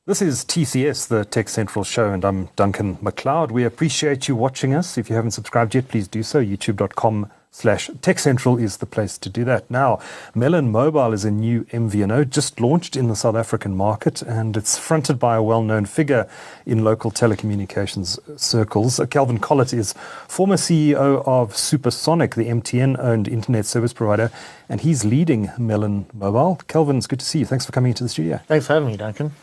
This is TCS, the TechCentral Show, and I'm Duncan McLeod. We appreciate you watching us. If you haven't subscribed yet, please do so. youtube.com/TechCentral is the place to do that. Now, Melon Mobile is a new MVNO just launched in the South African market, and it's fronted by a well-known figure in local telecommunications circles. Calvin Collett is former CEO of Supersonic, the MTN-owned Internet service provider, and he's leading Melon Mobile. Calvin, it's good to see you. Thanks for coming into the studio. Thanks for having me, Duncan.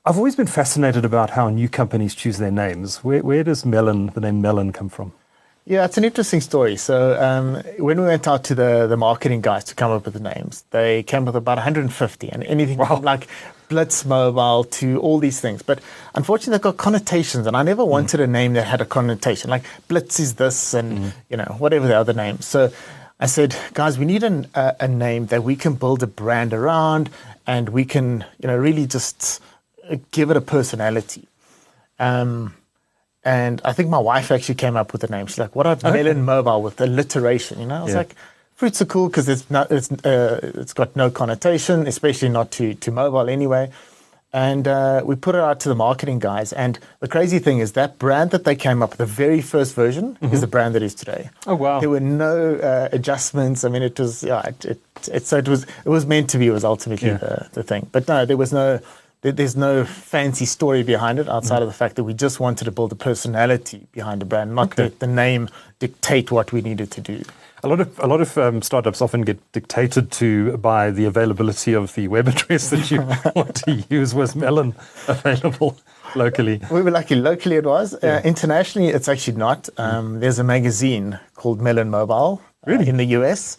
I've always been fascinated about how new companies choose their names. Where does the name Melon come from? Yeah, it's an interesting story. So when we went out to the marketing guys to come up with the names, they came up with about 150 and anything from like Blitz Mobile to all these things. But unfortunately, they've got connotations, and I never wanted a name that had a connotation. Like Blitz is this and, whatever the other names. So I said, guys, we need a name that we can build a brand around, and we can, really just give it a personality. And I think my wife actually came up with the name. She's like, what about Melon Mobile with alliteration? I was like, fruits are cool because it's got no connotation, especially not to mobile anyway. And we put it out to the marketing guys. And the crazy thing is that brand that they came up with, the very first version, is the brand that is today. Oh, wow. There were no adjustments. I mean, it was, it was meant to be, was ultimately the thing. But no, there's no fancy story behind it outside of the fact that we just wanted to build a personality behind the brand, not let the name dictate what we needed to do. A lot of startups often get dictated to by the availability of the web address that you want to use. Was Melon available locally? We were lucky. Locally it was. Internationally, it's actually not. There's a magazine called Melon Mobile in the US.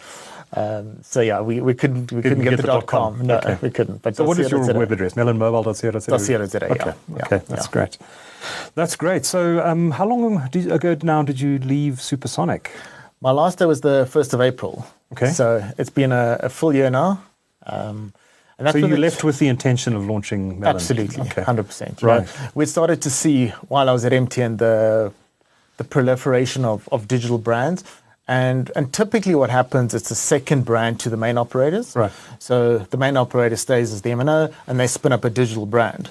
We couldn't get the .com. No, we couldn't. But so what is your web address? melonmobile.co.za. Okay, that's great. That's great. So how long ago now did you leave Supersonic? My last day was the 1st of April. Okay. So it's been a full year now. And that's so you left with the intention of launching Melon? Absolutely, 100%. Right. We started to see, while I was at MTN, the proliferation of digital brands. And typically what happens, it's a second brand to the main operators. Right. So the main operator stays as the MNO, and they spin up a digital brand.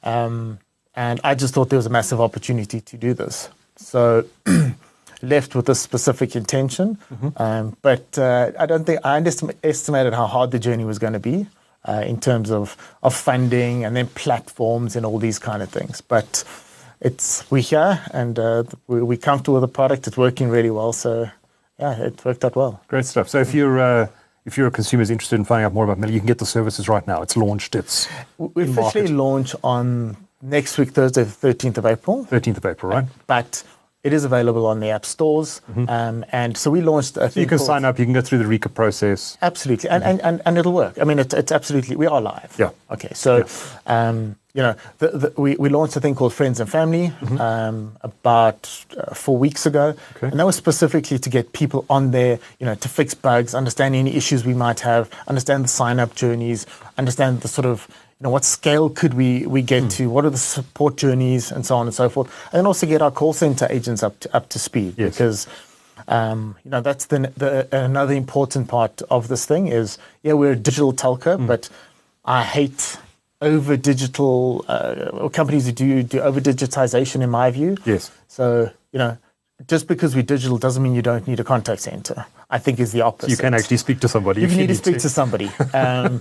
And I just thought there was a massive opportunity to do this. So left with this specific intention. But I don't think I underestimated how hard the journey was going to be in terms of funding and then platforms and all these kind of things. But we're here, and we're comfortable with the product. It's working really well. So yeah, it worked out well. Great stuff. So if you're a consumer is interested in finding out more about Melon, you can get the services right now. It's launched. We officially launch on next week, Thursday, the 13th of April. 13th of April, right? But it is available on the app stores. And so we launched a thing you can sign up, you can go through the RECA process. Absolutely. And it'll work. I mean, it's absolutely, we are live. Yeah. Okay. So, we launched a thing called Friends and Family about 4 weeks ago. Okay. And that was specifically to get people on there, to fix bugs, understand any issues we might have, understand the sign-up journeys, understand the sort of, what scale could we get to, what are the support journeys, and so on and so forth. And then also get our call center agents up to speed. Yes. Because, that's another important part of this thing is, we're a digital telco, but I hate over digital or companies who do over digitization, in my view. Yes. So just because we're digital doesn't mean you don't need a contact center. I think is the opposite. You can actually speak to somebody. You need to speak to somebody. I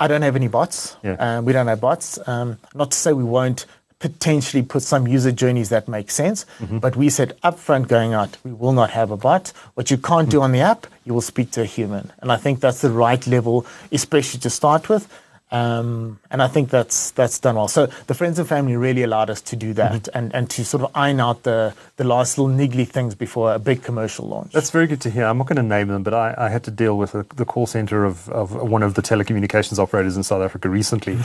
don't have any bots. Yeah. We don't have bots. Not to say we won't potentially put some user journeys that make sense, but we said upfront going out, we will not have a bot. What you can't do on the app, you will speak to a human. And I think that's the right level, especially to start with. And I think that's done well. So the Friends and Family really allowed us to do that and to sort of iron out the last little niggly things before a big commercial launch. That's very good to hear. I'm not going to name them, but I had to deal with the call center of one of the telecommunications operators in South Africa recently.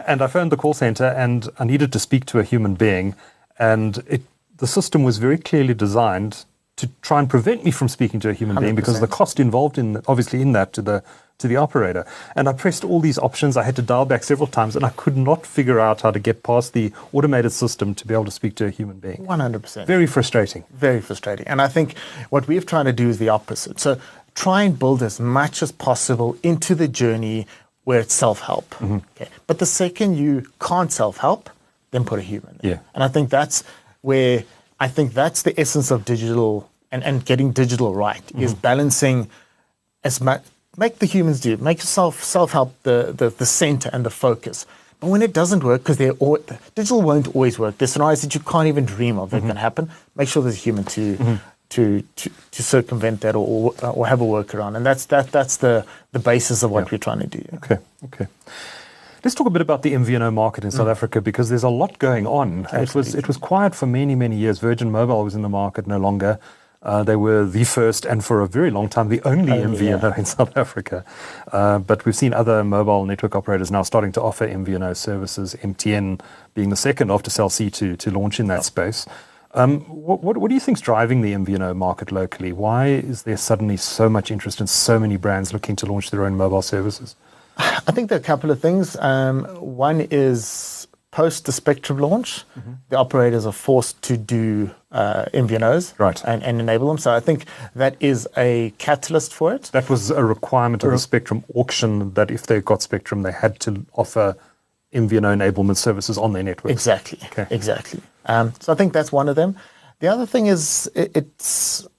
And I phoned the call center and I needed to speak to a human being. And the system was very clearly designed to try and prevent me from speaking to a human 100%. Being because of the cost involved in that to the operator. And I pressed all these options. I had to dial back several times and I could not figure out how to get past the automated system to be able to speak to a human being. 100%. Very frustrating. Very frustrating. And I think what we've tried to do is the opposite. So try and build as much as possible into the journey where it's self-help. Okay. But the second you can't self-help, then put a human there. Yeah. And I think that's where, I think that's the essence of digital and getting digital right, is balancing as much, make the humans do, make self-help the center and the focus. But when it doesn't work, because digital won't always work, there's scenarios that you can't even dream of that can happen, make sure there's a human to circumvent that or have a workaround. And that's the basis of what we're trying to do. Okay. Let's talk a bit about the MVNO market in South Africa, because there's a lot going on. It was quiet for many, many years. Virgin Mobile was in the market no longer. They were the first and for a very long time the only MVNO in South Africa. But we've seen other mobile network operators now starting to offer MVNO services, MTN being the second after Cell C to launch in that space. What do you think is driving the MVNO market locally? Why is there suddenly so much interest and so many brands looking to launch their own mobile services? I think there are a couple of things. One is post the spectrum launch, the operators are forced to do MVNOs and enable them. So I think that is a catalyst for it. That was a requirement of the spectrum auction, that if they got spectrum, they had to offer MVNO enablement services on their network. Exactly. So I think that's one of them. The other thing is,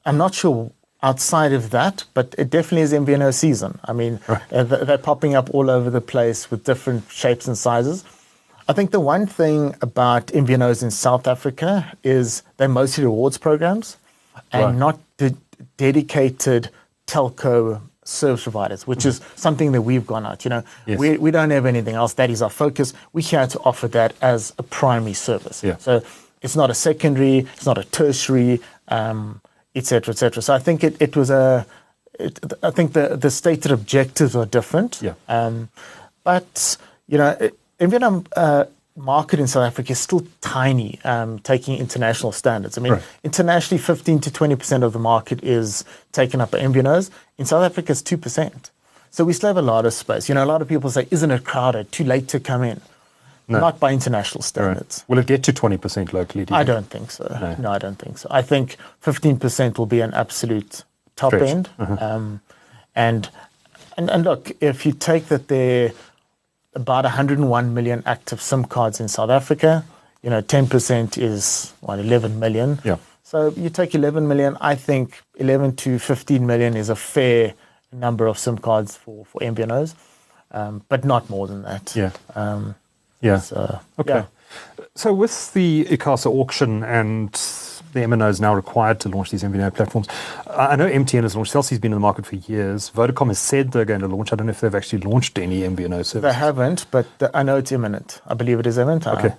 I'm not sure outside of that, but it definitely is MVNO season. I mean, they're popping up all over the place with different shapes and sizes. I think the one thing about MVNOs in South Africa is they're mostly rewards programs and not dedicated telco service providers, which is something that we've gone out. We don't have anything else. That is our focus. We're here to offer that as a primary service. So it's not a secondary, it's not a tertiary, et cetera, et cetera. So I think I think the stated objectives are different. But, MVNO market in South Africa is still tiny, taking international standards. I mean, internationally, 15 to 20% of the market is taken up by MVNOs. In South Africa, it's 2%. So we still have a lot of space. A lot of people say, isn't it crowded? Too late to come in. No. Not by international standards. Will it get to 20% locally? I don't think so. No, I don't think so. I think 15% will be an absolute top end. And look, if you take that there are about 101 million active SIM cards in South Africa, 10% is 11 million. So you take 11 million, I think 11 to 15 million is a fair number of SIM cards for MVNOs, but not more than that. So with the ICASA auction and the MNOs now required to launch these MVNO platforms, I know MTN has launched. Cell C's been in the market for years. Vodacom has said they're going to launch. I don't know if they've actually launched any MVNO services. They haven't, but I know it's imminent. I believe it is imminent. I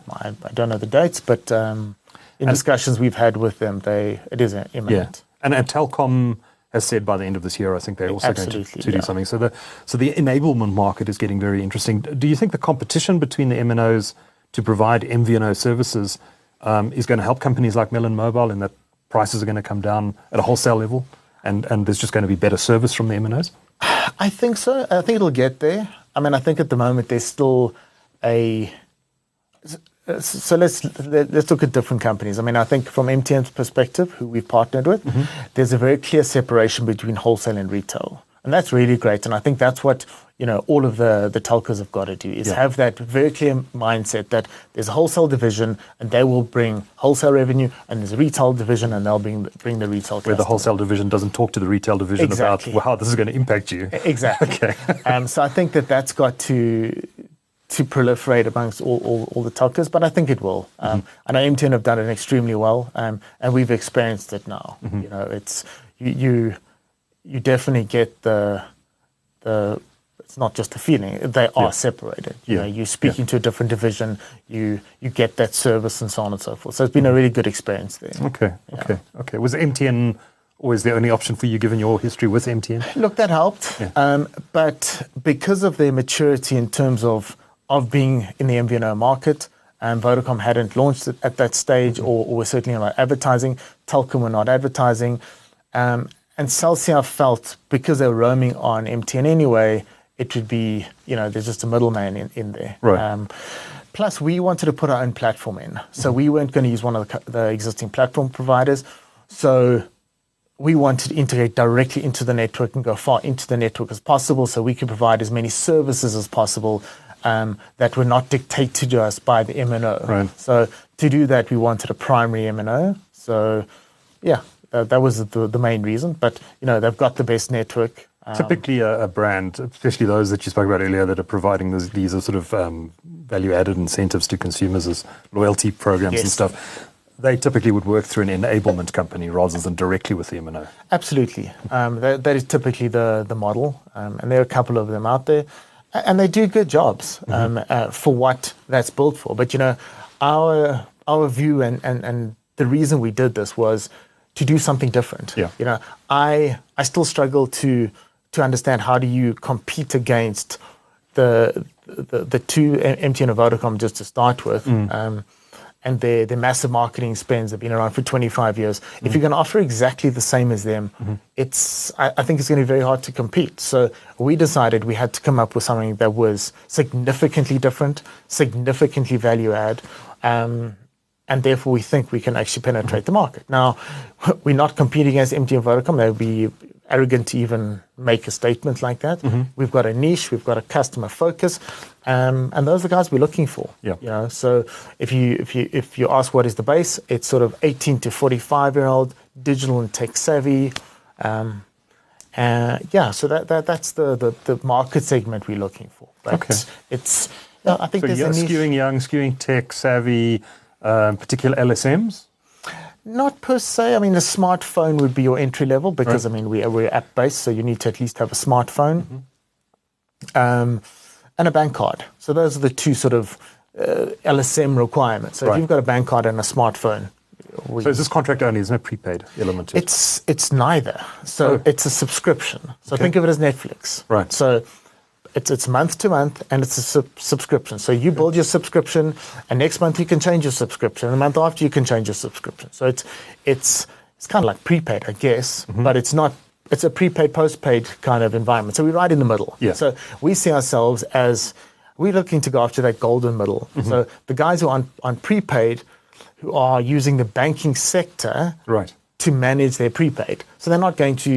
don't know the dates, but in discussions we've had with them, it is imminent. And Telkom has said by the end of this year, I think they're also going to do something. So the enablement market is getting very interesting. Do you think the competition between the MNOs to provide MVNO services is going to help companies like Melon Mobile, in that prices are going to come down at a wholesale level and there's just going to be better service from the MNOs? I think so. I think it'll get there. I mean, I think at the moment there's still So let's look at different companies. I mean, I think from MTN's perspective, who we've partnered with, there's a very clear separation between wholesale and retail. And that's really great. And I think that's what, all of the telcos have got to do, is have that very clear mindset that there's a wholesale division and they will bring wholesale revenue, and there's a retail division and they'll bring the retail customer. Where the wholesale division doesn't talk to the retail division about how this is going to impact you. Exactly. So I think that's got to proliferate amongst all the telcos, but I think it will. I know MTN have done it extremely well, and we've experienced it now. It's you definitely get the it's not just a feeling; they are separated. You're speaking to a different division. You get that service and so on and so forth. So it's been a really good experience there. Okay. Was MTN always the only option for you, given your history with MTN? Look, that helped, but because of their maturity in terms of being in the MVNO market, and Vodacom hadn't launched it at that stage, or were certainly not advertising. Telkom were not advertising. And Cell C felt, because they were roaming on MTN anyway, it would be, there's just a middleman in there. Plus, we wanted to put our own platform in. So we weren't going to use one of the existing platform providers. So we wanted to integrate directly into the network and go far into the network as possible, so we could provide as many services as possible that were not dictated to us by the MNO. Right. So to do that, we wanted a primary MNO. So yeah, that was the main reason. But they've got the best network. Typically, a brand, especially those that you spoke about earlier, that are providing these are sort of value-added incentives to consumers as loyalty programs and stuff. They typically would work through an enablement company rather than directly with the MNO. Absolutely. That is typically the model. And there are a couple of them out there. And they do good jobs for what that's built for. But, our view and the reason we did this was to do something different. Yeah. I still struggle to understand how do you compete against the two, MTN and Vodacom, just to start with. And their massive marketing spends have been around for 25 years. If you're going to offer exactly the same as them, I think it's going to be very hard to compete. So we decided we had to come up with something that was significantly different, significantly value add, and therefore we think we can actually penetrate the market. Now, we're not competing against MTN and Vodacom. That would be arrogant to even make a statement like that. We've got a niche, we've got a customer focus, and those are the guys we're looking for. Yeah. So if you ask what is the base, it's sort of 18 to 45-year-old, digital and tech savvy. So that's the market segment we're looking for. But it's I think there's a niche. Skewing young, skewing tech savvy, particular LSMs. Not per se. I mean, a smartphone would be your entry level because, I mean, we're app-based, so you need to at least have a smartphone and a bank card. So those are the two sort of LSM requirements. So if you've got a bank card and a smartphone. So is this contract only? There's no prepaid element to it? It's neither. So it's a subscription. So think of it as Netflix. Right. So it's month to month, and it's a subscription. So you build your subscription, and next month you can change your subscription, and the month after you can change your subscription. So it's kind of like prepaid, I guess, but it's not. It's a prepaid, postpaid kind of environment. So we're right in the middle. Yeah. So we see ourselves as we're looking to go after that golden middle. So the guys who are on prepaid, who are using the banking sector to manage their prepaid. So they're not going to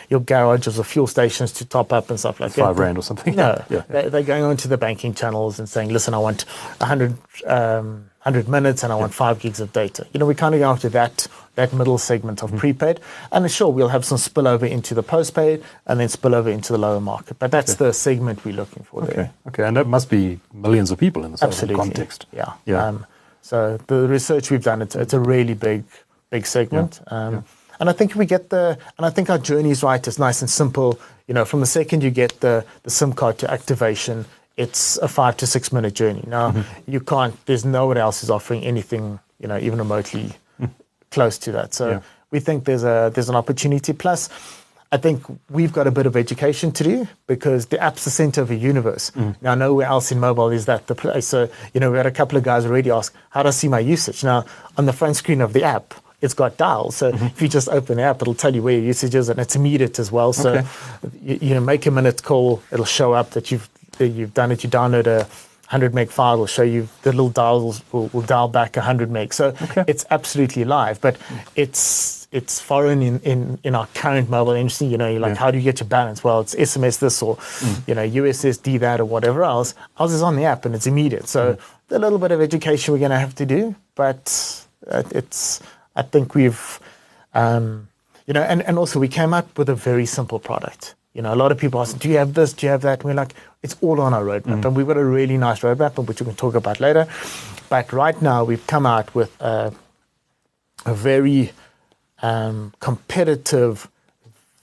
your garages or fuel stations to top up and stuff like that. R5 or something. No, they're going onto the banking channels and saying, listen, I want 100 minutes and I want 5 gigs of data. We're kind of going after that middle segment of prepaid. And sure, we'll have some spillover into the postpaid and then spillover into the lower market. But that's the segment we're looking for there. Okay, and that must be millions of people in the South African context. Yeah. So the research we've done, it's a really big segment. And I think we get and I think our journey is right. It's nice and simple. From the second you get the SIM card to activation, it's a 5 to 6 minute journey. Now, you can't, there's no one else is offering anything, even remotely close to that. So we think there's an opportunity. Plus, I think we've got a bit of education to do because the app's the center of a universe. Now, nowhere else in mobile is that the place. So, we had a couple of guys already ask, how do I see my usage? Now, on the front screen of the app, it's got dials. So if you just open the app, it'll tell you where your usage is, and it's immediate as well. So you make a minute call, it'll show up that you've done it. You download a 100 meg file, it'll show you the little dials will dial back 100 meg. So it's absolutely live, but it's foreign in our current mobile industry. You're like, how do you get your balance? Well, it's SMS this or USSD that or whatever else. Ours is on the app and it's immediate. So a little bit of education we're going to have to do, but I think we've, and also we came up with a very simple product. A lot of people ask, do you have this? Do you have that? And we're like, it's all on our roadmap. And we've got a really nice roadmap, which we can talk about later. But right now, we've come out with a very competitive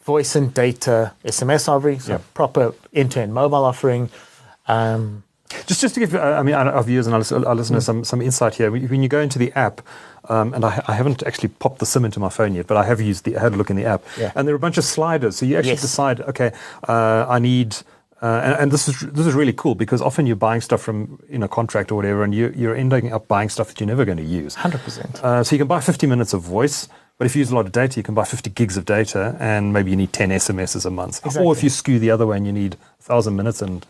voice and data SMS offering, so proper end-to-end mobile offering. Just to give our viewers and our listeners some insight here. When you go into the app, and I haven't actually popped the SIM into my phone yet, but I have had a look in the app, and there are a bunch of sliders. So you actually decide, okay, I need, and this is really cool because often you're buying stuff from a contract or whatever, and you're ending up buying stuff that you're never going to use. 100%. So you can buy 50 minutes of voice. But if you use a lot of data, you can buy 50 gigs of data, and maybe you need 10 SMSs a month. Exactly. Or if you skew the other way and you need 1,000 minutes and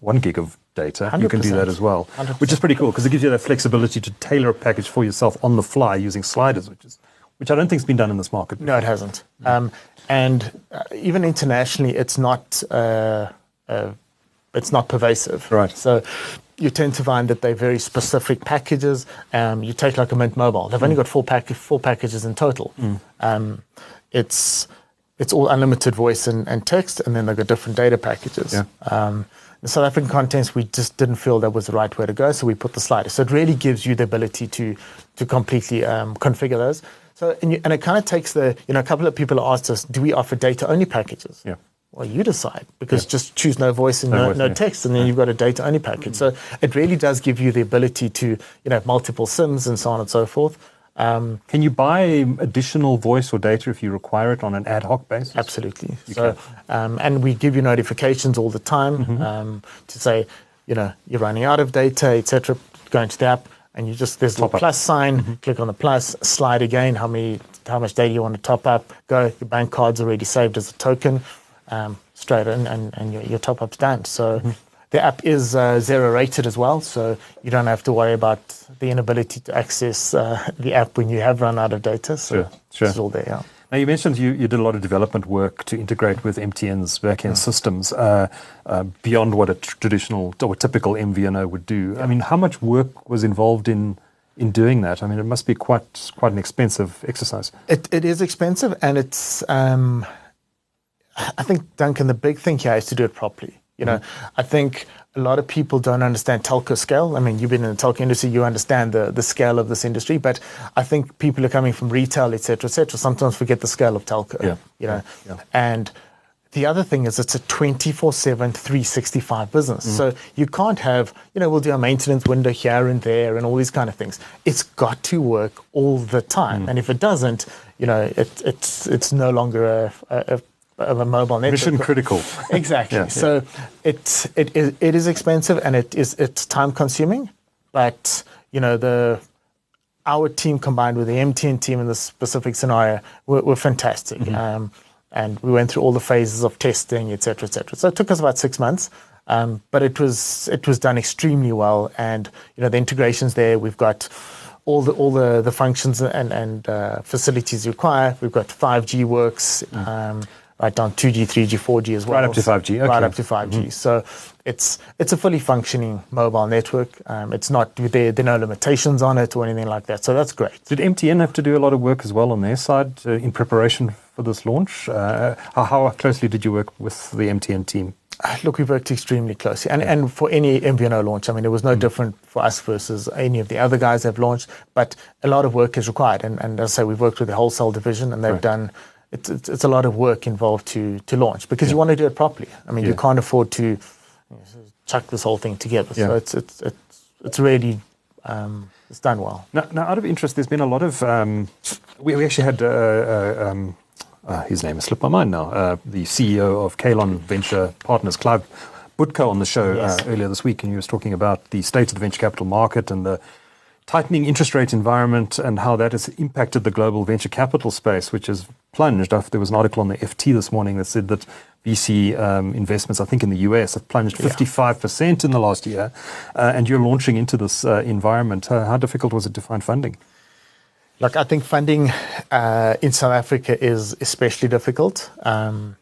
1 gig of data, you can do that as well, 100%. which is pretty cool because it gives you that flexibility to tailor a package for yourself on the fly using sliders, which I don't think has been done in this market before. No, it hasn't. Even internationally, it's not pervasive. Right. So you tend to find that they're very specific packages. You take like a Mint Mobile; they've only got four packages in total. It's all unlimited voice and text, and then they've got different data packages. Yeah. The South African contents, we just didn't feel that was the right way to go, so we put the slider. So it really gives you the ability to completely configure those. So and it kind of takes a couple of people asked us, do we offer data-only packages? Yeah. Well, you decide, because just choose no voice and no text, and then you've got a data-only package. So it really does give you the ability to have multiple SIMs and so on and so forth. Can you buy additional voice or data if you require it on an ad hoc basis? Absolutely. And we give you notifications all the time to say, you're running out of data, etc. Go into the app, and there's a little plus sign. Click on the plus, slide again. How much data you want to top up? Go. Your bank card's already saved as a token. Straight in, and your top up's done. So. The app is zero rated as well, so you don't have to worry about the inability to access the app when you have run out of data. So sure. It's all there. Yeah. Now, you mentioned you did a lot of development work to integrate with MTN's backend systems beyond what a traditional or typical MVNO would do. Yeah. I mean, how much work was involved in doing that? I mean, it must be quite an expensive exercise. It is expensive, and it's. I think, Duncan, the big thing here is to do it properly. I think a lot of people don't understand telco scale. I mean, you've been in the telco industry, you understand the scale of this industry, but I think people are coming from retail, et cetera, sometimes forget the scale of telco. Yeah. And the other thing is it's a 24/7, 365 business. So you can't have, we'll do a maintenance window here and there and all these kind of things. It's got to work all the time. And if it doesn't, it's no longer a mobile network. Mission critical. Exactly. Yeah. So it is expensive, and it's time consuming, but our team combined with the MTN team in this specific scenario were fantastic. And we went through all the phases of testing, et cetera, et cetera. So it took us about 6 months, but it was done extremely well. And the integrations there, we've got all the functions and facilities required. We've got 5G works. Right down 2G, 3G, 4G as well. Right up to 5G. Okay. Right up to 5G. So it's a fully functioning mobile network. It's not there are no limitations on it or anything like that. So that's great. Did MTN have to do a lot of work as well on their side in preparation for this launch? How closely did you work with the MTN team? Look, we worked extremely closely. And for any MVNO launch, I mean, it was no different for us versus any of the other guys that have launched. But a lot of work is required. And as I say, we've worked with the wholesale division, and they've done... It's a lot of work involved to launch, because you want to do it properly. I mean, you can't afford to chuck this whole thing together. So it's really it's done well. Now, out of interest, there's been a lot of we actually had his name has slipped my mind now. The CEO of Calvin Venture Partners, Clive Butko, on the show earlier this week, and he was talking about the state of the venture capital market and the tightening interest rate environment and how that has impacted the global venture capital space, which has plunged. There was an article on the FT this morning that said that VC investments, I think in the US, have plunged 55% in the last year. And you're launching into this environment. How difficult was it to find funding? Look, I think funding in South Africa is especially difficult. I'm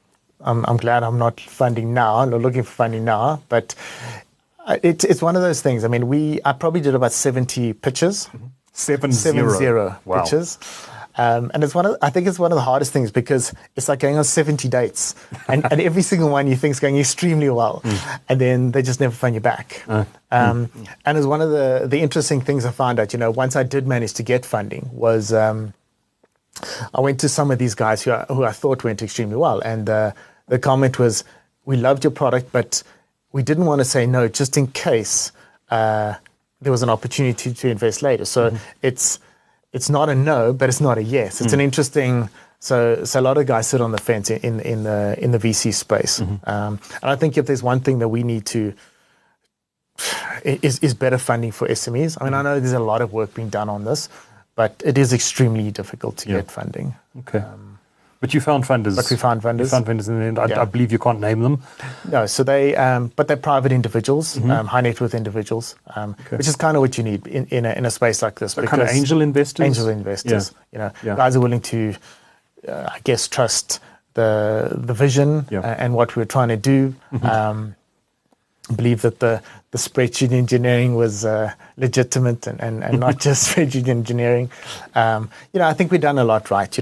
glad I'm not funding now. I'm not looking for funding now, but it's one of those things. I mean, I probably did about 70 pitches. 7-0 pitches. And I think it's one of the hardest things, because it's like going on 70 dates, and every single one you think is going extremely well, and then they just never phone you back. And it's one of the interesting things I found out, once I did manage to get funding, was I went to some of these guys who I thought went extremely well, and the comment was, "We loved your product, but we didn't want to say no just in case there was an opportunity to invest later." So it's not a no, but it's not a yes. It's an interesting. So a lot of guys sit on the fence in the VC space, and I think if there's one thing that we need to is better funding for SMEs. I mean, I know there's a lot of work being done on this, but it is extremely difficult to get funding. Okay. But you found funders. But we found vendors. You found vendors in the end. I believe you can't name them. No, so but they're private individuals, high net worth individuals, which is kind of what you need in a space like this. Kind of angel investors? Angel investors, guys are willing to, I guess, trust the vision and what we're trying to do. Believe that the spreadsheet engineering was legitimate and not just spreadsheet engineering. I think we've done a lot right.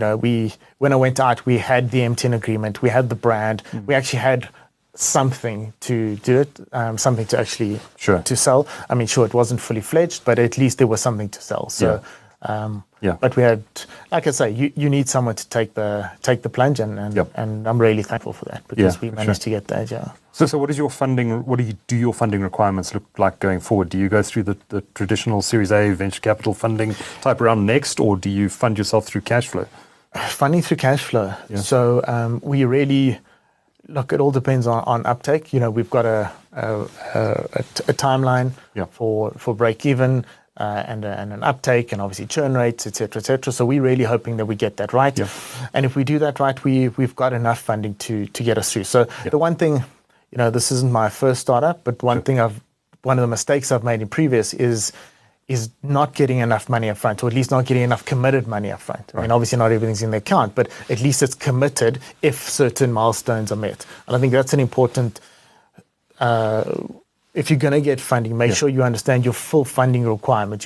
When I went out, we had the MTN agreement, we had the brand, we actually had something to do it, something to actually to sell. I mean, sure, it wasn't fully fledged, but at least there was something to sell. So. But we had, like I say, you need someone to take the plunge, and I'm really thankful for that because we managed to get that. Yeah. So what is your funding? What do your funding requirements look like going forward? Do you go through the traditional Series A venture capital funding type round next, or do you fund yourself through cash flow? Funding through cash flow. Yeah. So we really look. It all depends on uptake. We've got a timeline for break even. And an uptake, and obviously churn rates, et cetera. So we're really hoping that we get that right. Yeah. And if we do that right, we've got enough funding to get us through. So the one thing, this isn't my first startup, but one of the mistakes I've made in previous is not getting enough money up front, or at least not getting enough committed money up front. Right. I mean, obviously not everything's in the account, but at least it's committed if certain milestones are met. And I think that's an important if you're going to get funding, make sure you understand your full funding requirement.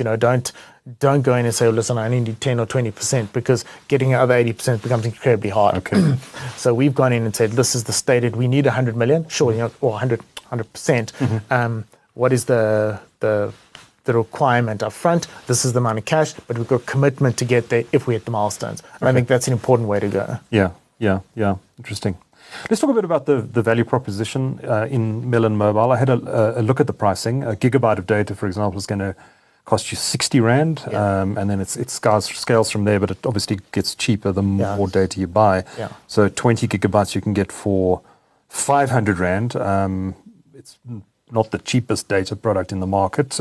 Don't go in and say, listen, I only need 10 or 20%, because getting other 80% becomes incredibly hard. Okay. So we've gone in and said, this is the stated, we need 100 million, sure, or 100%. What is the requirement up front? This is the amount of cash, but we've got commitment to get there if we hit the milestones. And I think that's an important way to go. Yeah. Interesting. Let's talk a bit about the value proposition in Melon Mobile. I had a look at the pricing. A gigabyte of data, for example, is going to cost you 60 Rand, and then it scales from there, but it obviously gets cheaper the more data you buy. Yeah. So 20 gigabytes you can get for 500 Rand. It's not the cheapest data product in the market.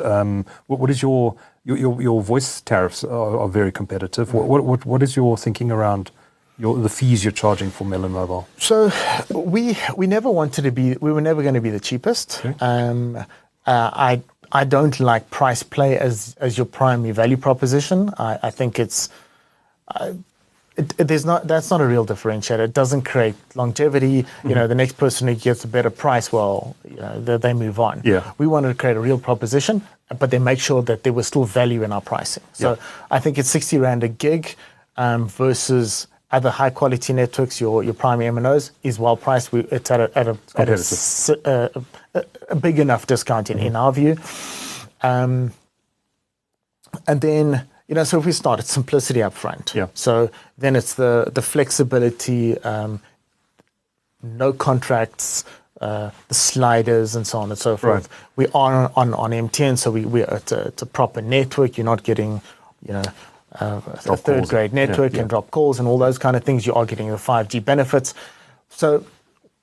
What is your voice tariffs are very competitive. What is your thinking around the fees you're charging for Melon Mobile? So we never wanted to be. We were never going to be the cheapest. Okay. I don't like price play as your primary value proposition. I think that's not a real differentiator. It doesn't create longevity. Mm-hmm. The next person who gets a better price, they move on. Yeah. We wanted to create a real proposition, but then make sure that there was still value in our pricing. So I think it's 60 Rand a gig versus other high quality networks. Your primary MNOs is well priced. It's at a big enough discount in our view. And then so if we start at simplicity up front. Yeah. So then it's the flexibility, no contracts, the sliders, and so on and so forth. Right. We are on MTN, so it's a proper network. You're not getting a third grade network and drop calls and all those kind of things. You are getting the 5G benefits. So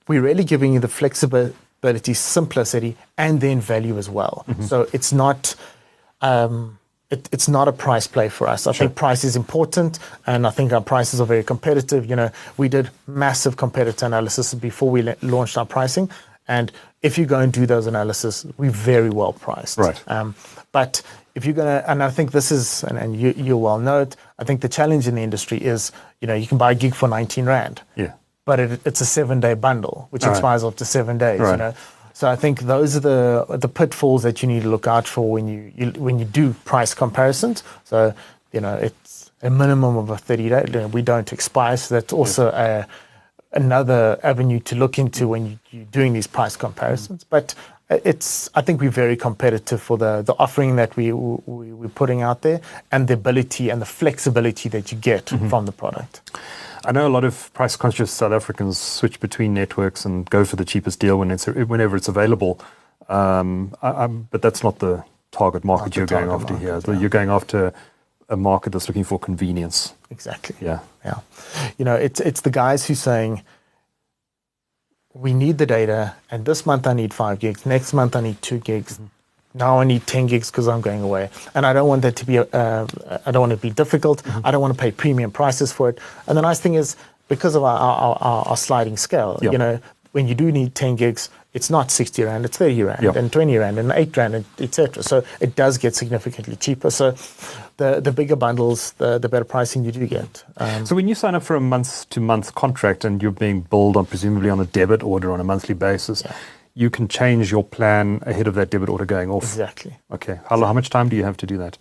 we're really giving you the flexibility, simplicity, and then value as well. Mm-hmm. So it's not it's not a price play for us. I think price is important, and I think our prices are very competitive. We did massive competitor analysis before we launched our pricing, and if you go and do those analysis, we're very well priced. Right. But if you're going to, and I think this is, and you well know it, I think the challenge in the industry is, you can buy a gig for 19 Rand. Yeah. But it's a 7-day bundle, which expires after 7 days. Right. So I think those are the pitfalls that you need to look out for when you do price comparisons. So it's a minimum of a 30-day. We don't expire, so that's also another avenue to look into when you're doing these price comparisons. But I think we're very competitive for the offering that we're putting out there, and the ability and the flexibility that you get from the product. I know a lot of price-conscious South Africans switch between networks and go for the cheapest deal whenever it's available. But that's not the target market you're going after here. Yeah. You're going after a market that's looking for convenience. Exactly. Yeah. It's the guys who's saying, we need the data, and this month I need 5 gigs, next month I need 2 gigs. Mm-hmm. Now I need 10 gigs because I'm going away. And I don't want that to be, I don't want it to be difficult. Mm-hmm. I don't want to pay premium prices for it. And the nice thing is, because of our sliding scale, Yeah. you know, when you do need 10 gigs, it's not 60 Rand, it's 30 Rand Yeah. and 20 Rand and 8 Rand, etc. So it does get significantly cheaper. So the bigger bundles, the better pricing you do get. So when you sign up for a month-to-month contract and you're being billed on presumably on a debit order on a monthly basis, you can change your plan ahead of that debit order going off. Exactly. Okay. How much time do you have to do that?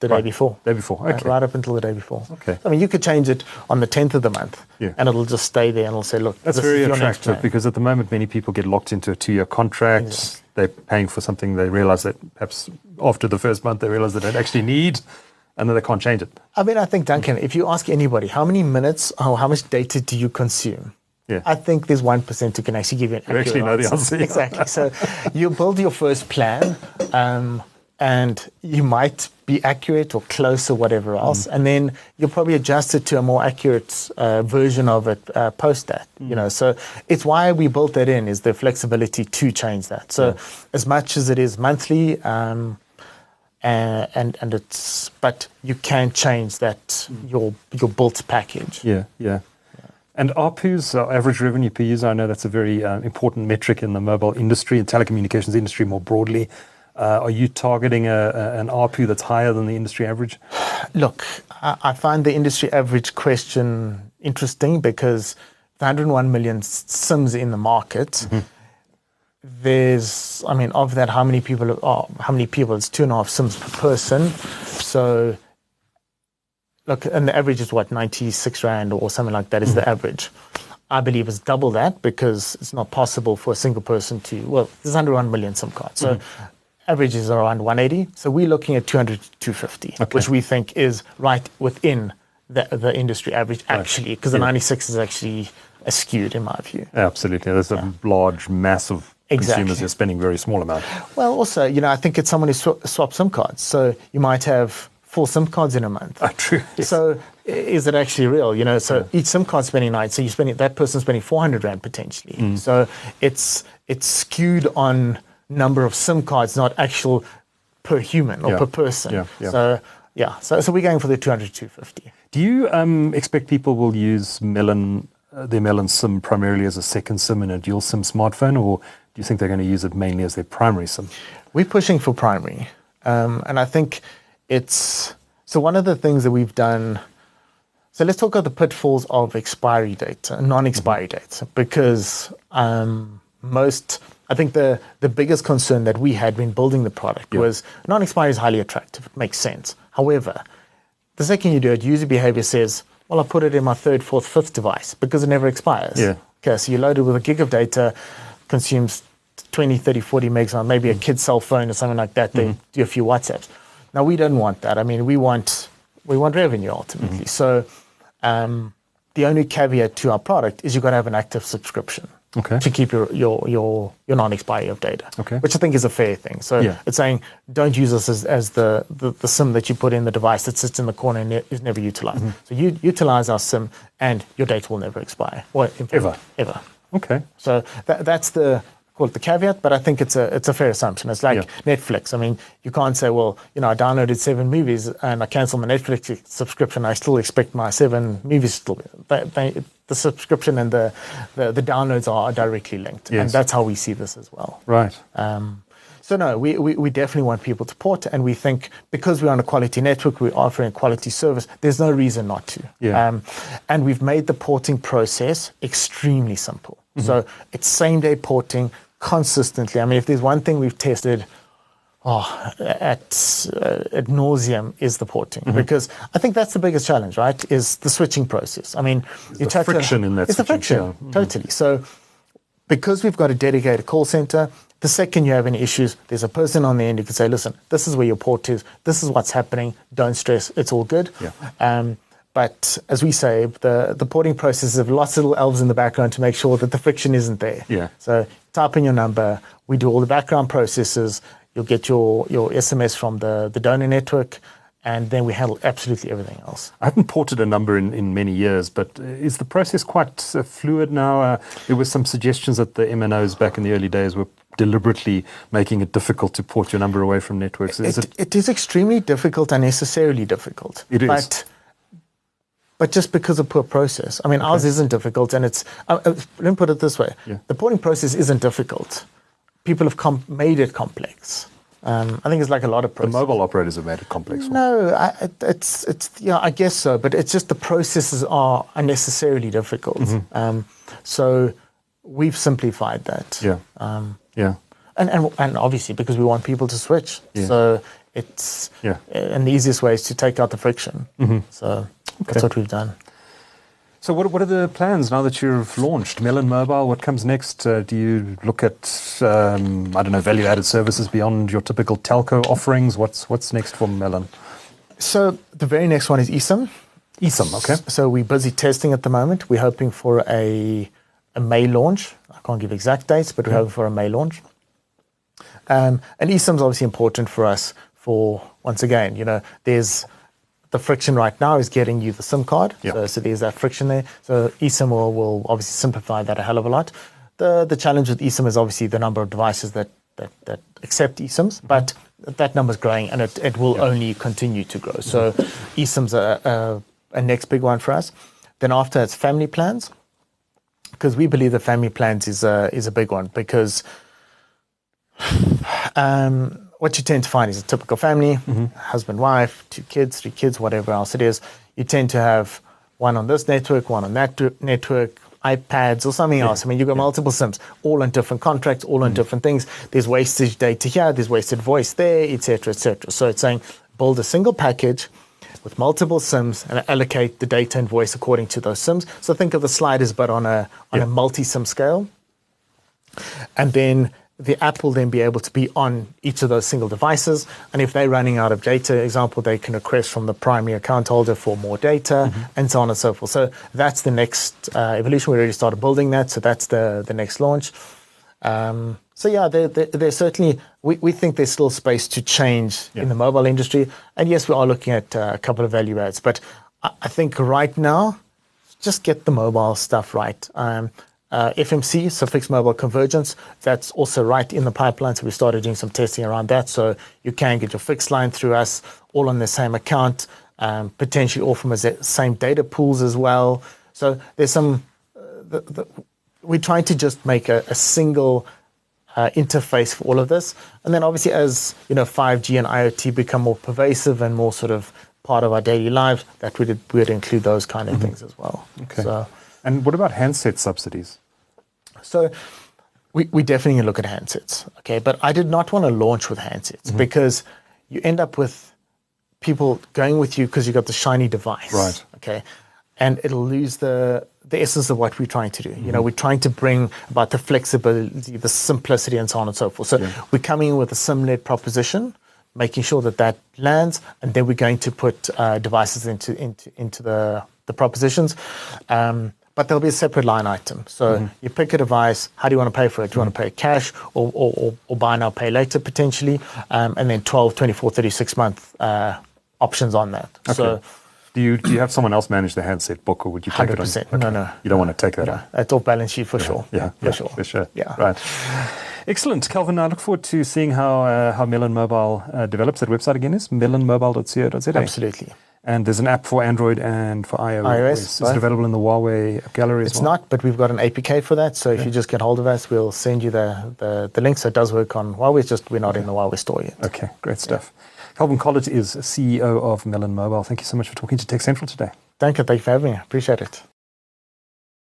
The day before. Day before. Okay. Right up until the day before. Okay. I mean, you could change it on the 10th of the month, and it'll just stay there, and it'll say, "Look, that's this very is your next attractive plan." because at the moment many people get locked into a 2-year contract. Exactly. They're paying for something they realize that perhaps after the first month they realize they don't actually need, and then they can't change it. I mean, I think, Duncan, if you ask anybody how many minutes or how much data do you consume, I think there's 1% who can actually give you an accurate actually know the answer. Exactly. So you build your first plan, and you might be accurate or close or whatever else, and then you'll probably adjust it to a more accurate version of it post that. You know, so it's why we built that in, is the flexibility to change that. So as much as it is monthly, and it's, but you can change that your built package. Yeah. And ARPU's, average revenue per user, I know that's a very important metric in the mobile industry and telecommunications industry more broadly. Are you targeting an ARPU that's higher than the industry average? Look, I find the industry average question interesting because the 101 million SIMs in the market, there's, I mean, of that, how many people? It's 2.5 SIMs per person. So, look, and the average is what, 96 Rand or something like that is the average. I believe it's double that because it's not possible for a single person to, well, there's 101 million SIM cards. So average is around 180. So we're looking at 200 to 250, which we think is right within the industry average, actually, because the 96 is actually skewed in my view. Absolutely. There's a large mass of consumers who are spending very small amount. Well, also, you know, I think it's someone who swaps SIM cards. So you might have 4 SIM cards in a month. True. Yes. So is it actually real? You know, so each SIM card spending 9, so you're spending, that person's spending 400 Rand potentially. So it's skewed on number of SIM cards, not actual per human or per person. So we're going for the 200 to 250. Do you expect people will use their Melon SIM primarily as a second SIM in a dual SIM smartphone, or do you think they're going to use it mainly as their primary SIM? We're pushing for primary, and I think it's, so one of the things that we've done, so let's talk about the pitfalls of expiry date, non-expiry dates, because I think the biggest concern that we had when building the product was non-expiry is highly attractive. It makes sense. However, the second you do it, user behavior says, well, I put it in my 3rd, 4th, 5th device because it never expires. Okay, so you load it with a gig of data, consumes 20, 30, 40 megs on maybe a kid's cell phone or something like that. They do a few WhatsApps. Now, we don't want that. I mean, we want revenue ultimately. So the only caveat to our product is you've got to have an active subscription to keep your non-expiry of data, which I think is a fair thing. So it's saying don't use us as the SIM that you put in the device that sits in the corner and is never utilized. So you utilize our SIM and your data will never expire. Well, ever. Okay. So that's call it the caveat, but I think it's a fair assumption. It's like Netflix. I mean, you can't say, well, you know, I downloaded 7 movies and I canceled my Netflix subscription. I still expect my 7 movies still. The subscription and the downloads are directly linked, and that's how we see this as well. Right. So no, we definitely want people to port, and we think because we're on a quality network, we're offering a quality service. There's no reason not to. And we've made the porting process extremely simple. So it's same-day porting consistently. I mean, if there's one thing we've tested at nauseum is the porting, because I think that's the biggest challenge, right? Is the switching process. I mean, it's the friction in that. It's the friction, totally. So because we've got a dedicated call center, the second you have any issues, there's a person on the end who can say, listen, this is where your port is. This is what's happening. Don't stress. It's all good. But as we say, the porting process have lots of little elves in the background to make sure that the friction isn't there. So type in your number. We do all the background processes. You'll get your SMS from the donor network, and then we handle absolutely everything else. I haven't ported a number in many years, but is the process quite fluid now? There were some suggestions that the MNOs back in the early days were deliberately making it difficult to port your number away from networks. It is extremely difficult, unnecessarily difficult. It is. But but just because of poor process. I mean, ours isn't difficult, and it's, let me put it this way. Yeah. The porting process isn't difficult. People have made it complex. I think it's like a lot of processes. The mobile operators have made it complex. No, I guess so, but it's just the processes are unnecessarily difficult. So we've simplified that. Yeah. And obviously because we want people to switch. Yeah. So it's, and the easiest way is to take out the friction. So that's what we've done. So what are the plans now that you've launched Melon Mobile? What comes next? Do you look at, value-added services beyond your typical telco offerings? What's next for Melon? So the very next one is eSIM. eSIM, okay. So we're busy testing at the moment. We're hoping for a May launch. I can't give exact dates, but we're hoping for a May launch. And eSIM is obviously important for us for, once again, there's the friction right now is getting you the SIM card. So there's that friction there. So eSIM will obviously simplify that a hell of a lot. The challenge with eSIM is obviously the number of devices that accept eSIMs, but that number is growing and it will only continue to grow. So eSIM's a next big one for us. Then after it's family plans, because we believe the family plans is a big one, because what you tend to find is a typical family, husband, wife, 2 kids, 3 kids, whatever else it is. You tend to have one on this network, one on that network, iPads or something else. I mean, you've got multiple SIMs, all on different contracts, all on different things. There's wastage data here, there's wasted voice there, etc., etc. So it's saying build a single package with multiple SIMs and allocate the data and voice according to those SIMs. So think of the sliders, but on a multi-SIM scale. And then the app will then be able to be on each of those single devices. And if they're running out of data, example, they can request from the primary account holder for more data and so on and so forth. So that's the next evolution. We already started building that. So that's the next launch. So yeah, there's certainly, we think there's still space to change in the mobile industry. And yes, we are looking at a couple of value adds. But I think right now, just get the mobile stuff right. FMC, so fixed mobile convergence, that's also right in the pipeline. So we started doing some testing around that. So you can get your fixed line through us, all on the same account, potentially all from the same data pools as well. So there's some, we're trying to just make a single interface for all of this. And then obviously as 5G and IoT become more pervasive and more sort of part of our daily lives, that would include those kind of things as well. Okay. So, and what about handset subsidies? So we definitely look at handsets, okay? But I did not want to launch with handsets because you end up with people going with you because you got the shiny device, right? Okay, and it'll lose the essence of what we're trying to do. We're trying to bring about the flexibility, the simplicity, and so on and so forth. So we're coming in with a SIM-led proposition, making sure that lands, and then we're going to put devices into the propositions. But there'll be a separate line item. So you pick a device, how do you want to pay for it? Do you want to pay cash or buy now, pay later potentially? And then 12, 24, 36 month options on that. Okay. So do you have someone else manage the handset book, or would you take 100%. it on? Okay. No. You don't want to take that on? It's off balance sheet for sure. For sure. Yeah. Right. Excellent. Calvin, I look forward to seeing how Melon Mobile develops. That website again is melonmobile.co.za. Absolutely. And there's an app for Android and for iOS. Is it available in the Huawei app gallery as well? It's not, but we've got an APK for that. So if you just get hold of us, we'll send you the link. So it does work on Huawei. It's just we're not in the Huawei store yet. Okay, great stuff. Calvin Collett is CEO of Melon Mobile. Thank you so much for talking to Tech Central today. Thank you for having me. Appreciate it.